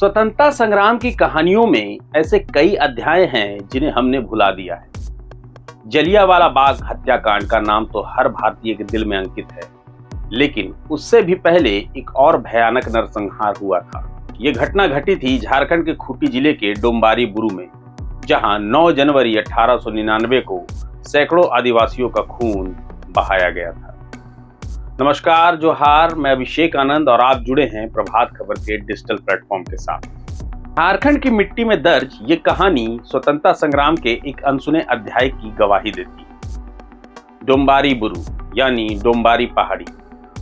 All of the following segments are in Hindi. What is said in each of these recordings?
स्वतंत्रता संग्राम की कहानियों में ऐसे कई अध्याय हैं जिन्हें हमने भुला दिया है। जलियांवाला बाग हत्याकांड का नाम तो हर भारतीय के दिल में अंकित है, लेकिन उससे भी पहले एक और भयानक नरसंहार हुआ था। ये घटना घटी थी झारखंड के खूंटी जिले के डोम्बारी बुरू में, जहां 9 जनवरी 1899 को सैकड़ों आदिवासियों का खून बहाया गया था। नमस्कार, जोहार, मैं अभिषेक आनंद और आप जुड़े हैं प्रभात खबर के डिजिटल प्लेटफॉर्म के साथ। झारखंड की मिट्टी में दर्ज ये कहानी स्वतंत्रता संग्राम के एक अनसुने अध्याय की गवाही देती है। डोम्बारी बुरू यानी डोम्बारी पहाड़ी,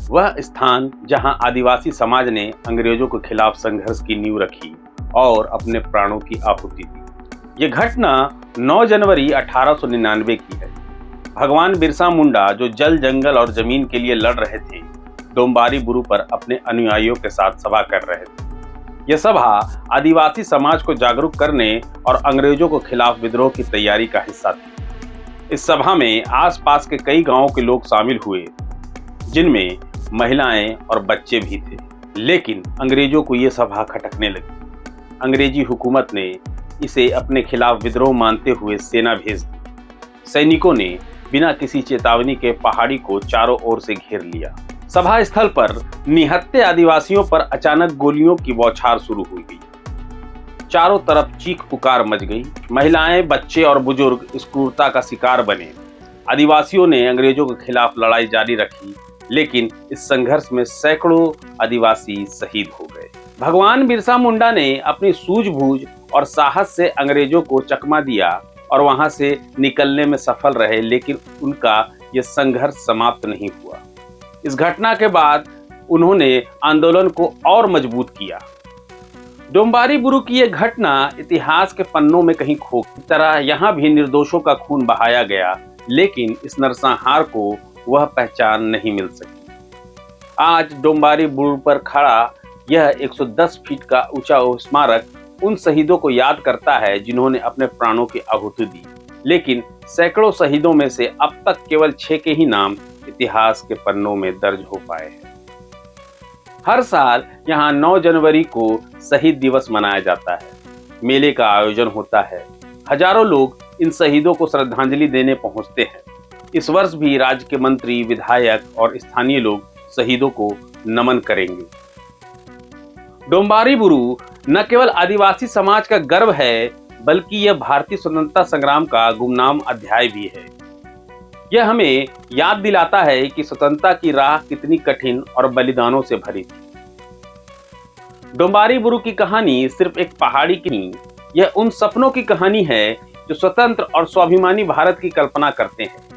वह स्थान जहां आदिवासी समाज ने अंग्रेजों के खिलाफ संघर्ष की नींव रखी और अपने प्राणों की आहुति दी। ये घटना 9 जनवरी 1899 की है। भगवान बिरसा मुंडा, जो जल, जंगल और जमीन के लिए लड़ रहे थे, डोम्बारी बुरू पर अपने अनुयायियों के साथ सभा कर रहे थे। यह सभा आदिवासी समाज को जागरूक करने और अंग्रेजों के खिलाफ विद्रोह की तैयारी का हिस्सा थी। इस सभा में आसपास के कई गांवों के लोग शामिल हुए, जिनमें महिलाएं और बच्चे भी थे। लेकिन अंग्रेजों को यह सभा खटकने लगी। अंग्रेजी हुकूमत ने इसे अपने खिलाफ विद्रोह मानते हुए सेना भेज दी। सैनिकों ने बिना किसी चेतावनी के पहाड़ी को चारों ओर से घेर लिया। सभा स्थल पर निहत्थे आदिवासियों पर अचानक गोलियों की बौछार शुरू हो गई। चारों तरफ चीख पुकार मच गई। महिलाएं, बच्चे और बुजुर्ग इस क्रूरता का शिकार बने। आदिवासियों ने अंग्रेजों के खिलाफ लड़ाई जारी रखी, लेकिन इस संघर्ष में सैकड़ों आदिवासी शहीद हो गए। भगवान बिरसा मुंडा ने अपनी सूझबूझ और साहस से अंग्रेजों को चकमा दिया और वहां से निकलने में सफल रहे, लेकिन उनका यह संघर्ष समाप्त नहीं हुआ। इस घटना के बाद उन्होंने आंदोलन को और मजबूत किया। डोम्बारी बुरू की यह घटना इतिहास के पन्नों में कहीं खो की तरह यहां भी निर्दोषों का खून बहाया गया, लेकिन इस नरसंहार को वह पहचान नहीं मिल सकी। आज डोम्बारी बुरू पर खड़ा यह 110 फीट का ऊंचा स्मारक उन शहीदों को याद करता है जिन्होंने अपने प्राणों की आहुति दी, लेकिन सैकड़ों शहीदों में से अब तक केवल 6 के ही नाम इतिहास के पन्नों में दर्ज हो पाए हैं। हर साल यहाँ 9 जनवरी को शहीद दिवस मनाया जाता है। मेले का आयोजन होता है। हजारों लोग इन शहीदों को श्रद्धांजलि देने पहुंचते हैं। इस वर्ष भी राज्य के मंत्री, विधायक और स्थानीय लोग शहीदों को नमन करेंगे। डोम्बारी बुरू न केवल आदिवासी समाज का गर्व है, बल्कि यह भारतीय स्वतंत्रता संग्राम का गुमनाम अध्याय भी है। यह हमें याद दिलाता है कि स्वतंत्रता की राह कितनी कठिन और बलिदानों से भरी थी। डोम्बारी बुरू की कहानी सिर्फ एक पहाड़ी की नहीं, यह उन सपनों की कहानी है जो स्वतंत्र और स्वाभिमानी भारत की कल्पना करते हैं।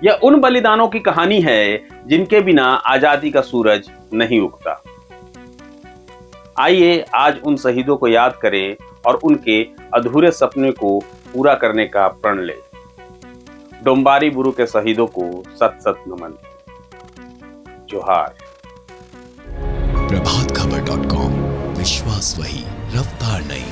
यह उन बलिदानों की कहानी है जिनके बिना आजादी का सूरज नहीं उगता। आइए आज उन शहीदों को याद करें और उनके अधूरे सपने को पूरा करने का प्रण लें। डोम्बारी बुरू के शहीदों को सत सत नमन। जोहार। प्रभातखबर.com, विश्वास वही, रफ्तार नहीं।